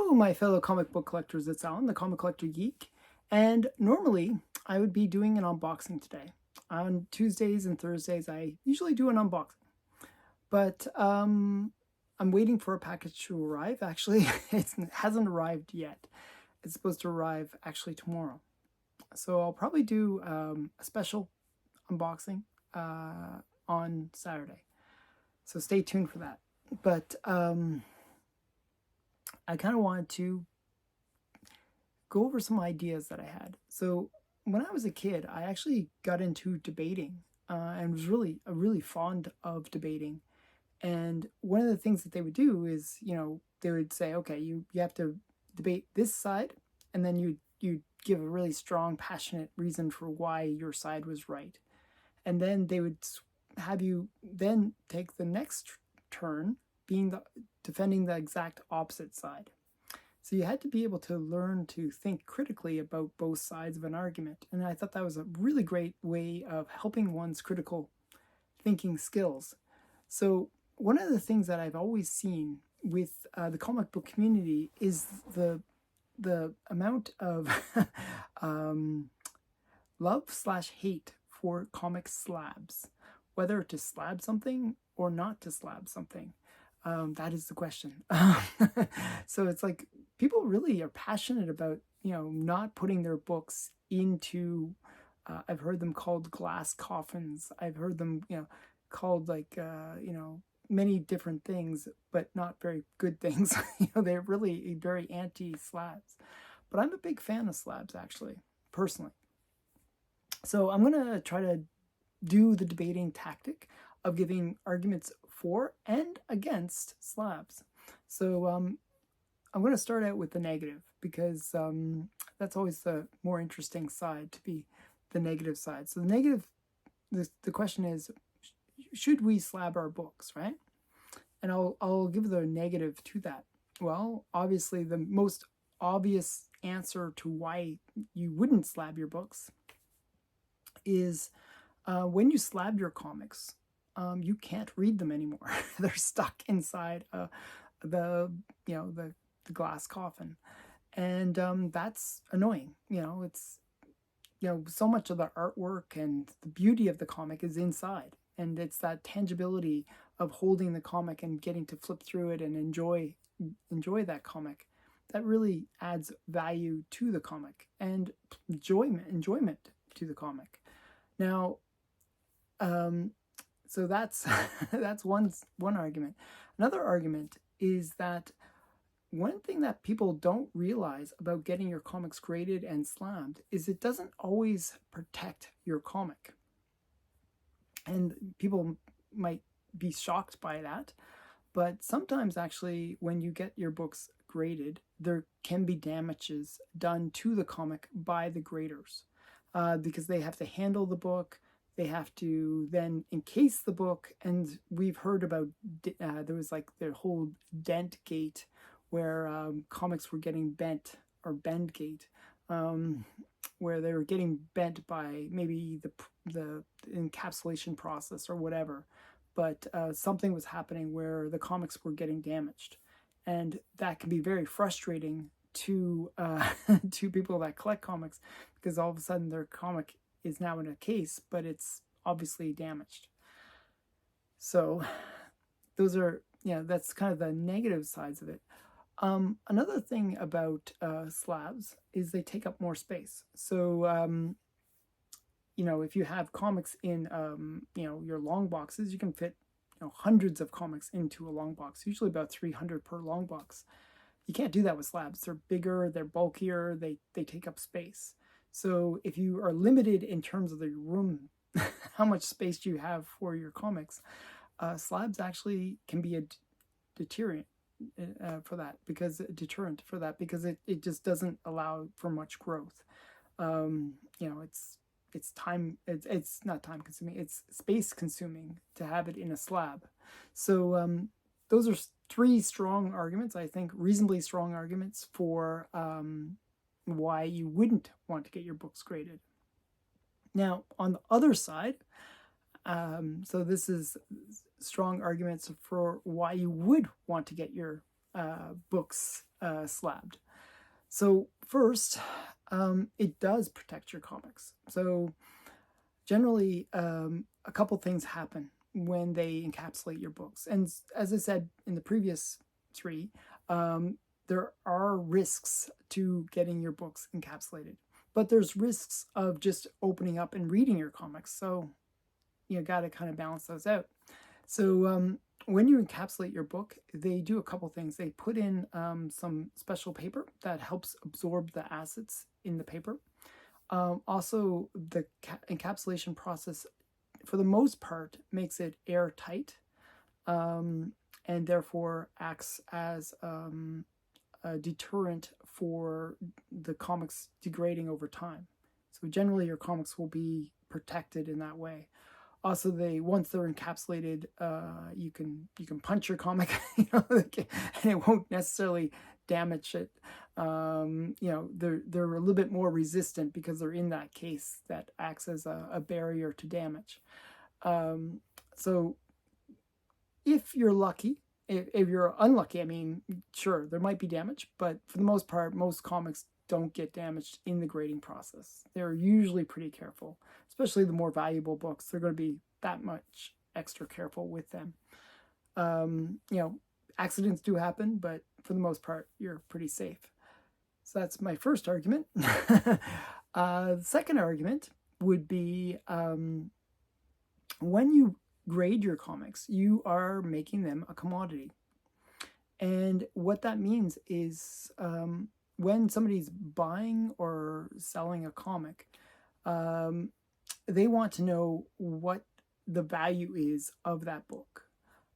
Hello, my fellow comic book collectors. It's Alan, the Comic Collector Geek, and normally I would be doing an unboxing today. On Tuesdays and Thursdays, I usually do an unboxing, but I'm waiting for a package to arrive. Actually, it hasn't arrived yet. It's supposed to arrive actually tomorrow, so I'll probably do a special unboxing on Saturday. So stay tuned for that. But I kind of wanted to go over some ideas that I had. So when I was a kid, I actually got into debating and was really fond of debating. And one of the things that they would do is, they would say, okay, you have to debate this side, and then you give a really strong, passionate reason for why your side was right. And then they would have you then take the next turn, defending the exact opposite side. So you had to be able to learn to think critically about both sides of an argument. And I thought that was a really great way of helping one's critical thinking skills. So one of the things that I've always seen with the comic book community is the amount of love/hate for comic slabs, whether to slab something or not to slab something. That is the question. So it's like people really are passionate about, not putting their books into, I've heard them called glass coffins. I've heard them, called like, many different things, but not very good things. They're really very anti-slabs. But I'm a big fan of slabs, actually, personally. So I'm going to try to do the debating tactic of giving arguments for and against slabs. So I'm going to start out with the negative, because that's always the more interesting side, to be the negative side. So the negative, the question is, should we slab our books, right? And I'll give the negative to that. Well, obviously the most obvious answer to why you wouldn't slab your books is when you slab your comics, you can't read them anymore. They're stuck inside the glass coffin, and that's annoying. It's so much of the artwork and the beauty of the comic is inside, and it's that tangibility of holding the comic and getting to flip through it and enjoy that comic that really adds value to the comic and enjoyment to the comic. Now, so that's that's one argument. Another argument is that one thing that people don't realize about getting your comics graded and slabbed is it doesn't always protect your comic. And people might be shocked by that, but sometimes actually when you get your books graded, there can be damages done to the comic by the graders, because they have to handle the book. They have to then encase the book, and we've heard about there was like the whole dent gate, where comics were getting bent, or bend gate, where they were getting bent by maybe the encapsulation process or whatever, but something was happening where the comics were getting damaged, and that can be very frustrating to to people that collect comics, because all of a sudden their comic is now in a case, but it's obviously damaged. So those are, that's kind of the negative sides of it. Another thing about slabs is they take up more space. So, if you have comics in, your long boxes, you can fit, hundreds of comics into a long box, usually about 300 per long box. You can't do that with slabs. They're bigger, they're bulkier, they take up space. So if you are limited in terms of the room, how much space do you have for your comics, slabs actually can be a deterrent for that, because it just doesn't allow for much growth. It's not time consuming, it's space consuming to have it in a slab. So those are three strong arguments, I think reasonably strong arguments, for why you wouldn't want to get your books graded. Now, on the other side, so this is strong arguments for why you would want to get your books slabbed. So first, it does protect your comics. So generally, a couple things happen when they encapsulate your books. And as I said in the previous three, there are risks to getting your books encapsulated, but there's risks of just opening up and reading your comics. So you got to kind of balance those out. So when you encapsulate your book, they do a couple things. They put in some special paper that helps absorb the acids in the paper. Also, the encapsulation process, for the most part, makes it airtight, and therefore acts as a deterrent for the comics degrading over time. So generally, your comics will be protected in that way. Also, once they're encapsulated, you can punch your comic, and it won't necessarily damage it. They're a little bit more resistant because they're in that case that acts as a barrier to damage. So if you're lucky, if you're unlucky, I mean, sure, there might be damage, but for the most part, most comics don't get damaged in the grading process. They're usually pretty careful, especially the more valuable books. They're going to be that much extra careful with them. Accidents do happen, but for the most part, you're pretty safe. So that's my first argument. The second argument would be when you grade your comics, you are making them a commodity. And what that means is when somebody's buying or selling a comic, they want to know what the value is of that book.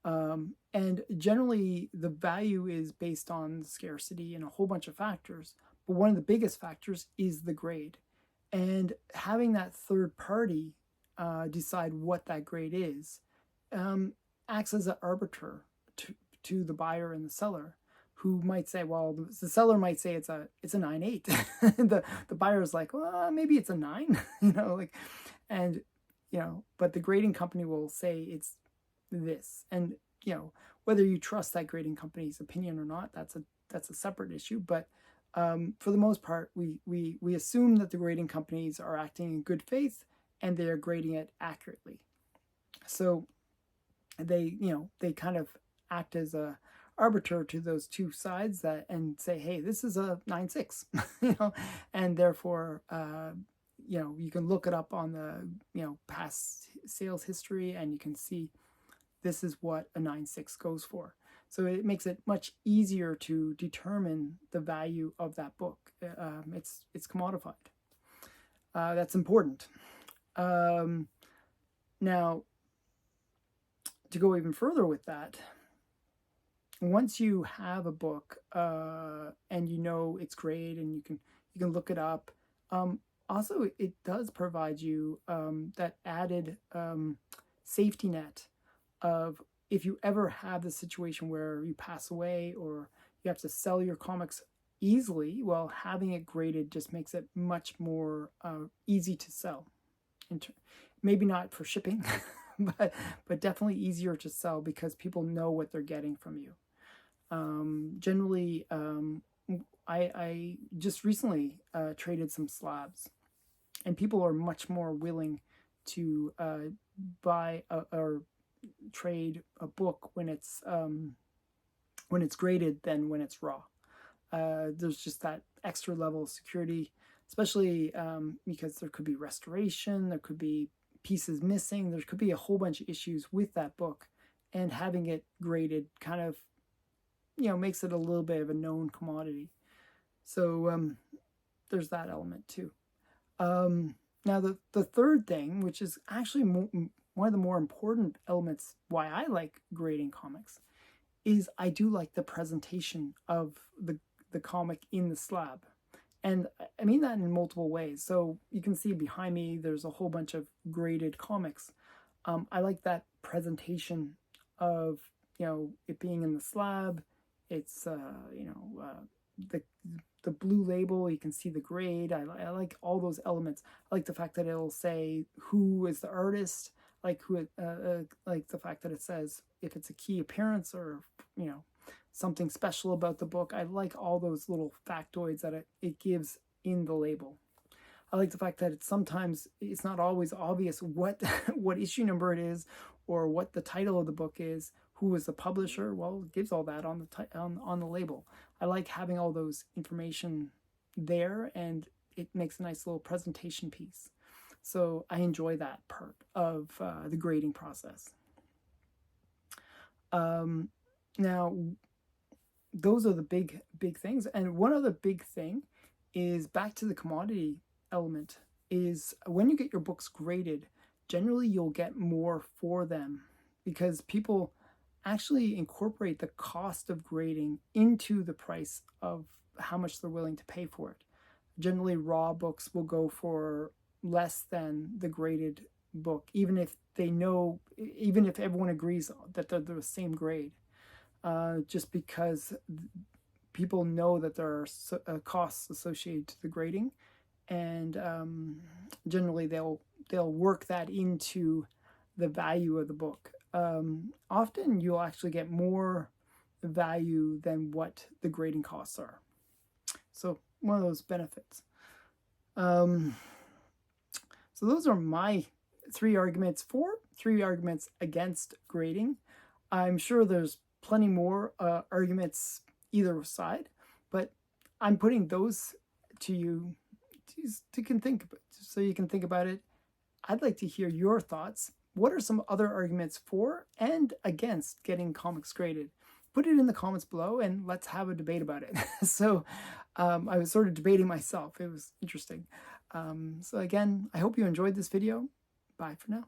And generally, the value is based on scarcity and a whole bunch of factors. But one of the biggest factors is the grade. And having that third party decide what that grade is acts as an arbiter to the buyer and the seller, who might say, well, the seller might say it's a 9.8. the buyer is like, well, maybe it's a 9, but the grading company will say it's this. And whether you trust that grading company's opinion or not, that's a separate issue. But for the most part, we assume that the grading companies are acting in good faith and they are grading it accurately. So they kind of act as a arbiter to those two sides and say, hey, this is a 9.6, and therefore you can look it up on the past sales history, and you can see this is what a 9.6 goes for. So it makes it much easier to determine the value of that book. It's commodified. That's important. Now, to go even further with that, once you have a book and it's great and you can look it up, also it does provide you that added safety net of, if you ever have the situation where you pass away or you have to sell your comics easily, well, having it graded just makes it much more easy to sell. Maybe not for shipping, but definitely easier to sell because people know what they're getting from you. Generally, I just recently traded some slabs, and people are much more willing to buy or trade a book when it's graded than when it's raw. There's just that extra level of security, especially because there could be restoration, there could be pieces missing, there could be a whole bunch of issues with that book, and having it graded kind of makes it a little bit of a known commodity. So there's that element too. Now the third thing, which is actually one of the more important elements why I like grading comics, is I do like the presentation of the comic in the slab. And I mean that in multiple ways. So you can see behind me, there's a whole bunch of graded comics. I like that presentation of, it being in the slab. It's, the blue label, you can see the grade. I like all those elements. I like the fact that it'll say who is the artist, like the fact that it says if it's a key appearance or, something special about the book. I like all those little factoids that it gives in the label. I like the fact that it's not always obvious what what issue number it is or what the title of the book is, who is the publisher. Well, it gives all that on the label. I like having all those information there, and it makes a nice little presentation piece. So I enjoy that part of the grading process. Now, those are the big things. And one other big thing is back to the commodity element, is when you get your books graded, generally you'll get more for them because people actually incorporate the cost of grading into the price of how much they're willing to pay for it. Generally, raw books will go for less than the graded book, even if everyone agrees that they're the same grade, just because people know that there are costs associated to the grading, and generally they'll work that into the value of the book. Often you'll actually get more value than what the grading costs are. So one of those benefits. So those are my 3 arguments for, 3 arguments against grading. I'm sure there's plenty more arguments either side, but I'm putting those to you so you can think about it. I'd like to hear your thoughts. What are some other arguments for and against getting comics graded? Put it in the comments below and let's have a debate about it. So I was sort of debating myself. It was interesting. So again, I hope you enjoyed this video. Bye for now.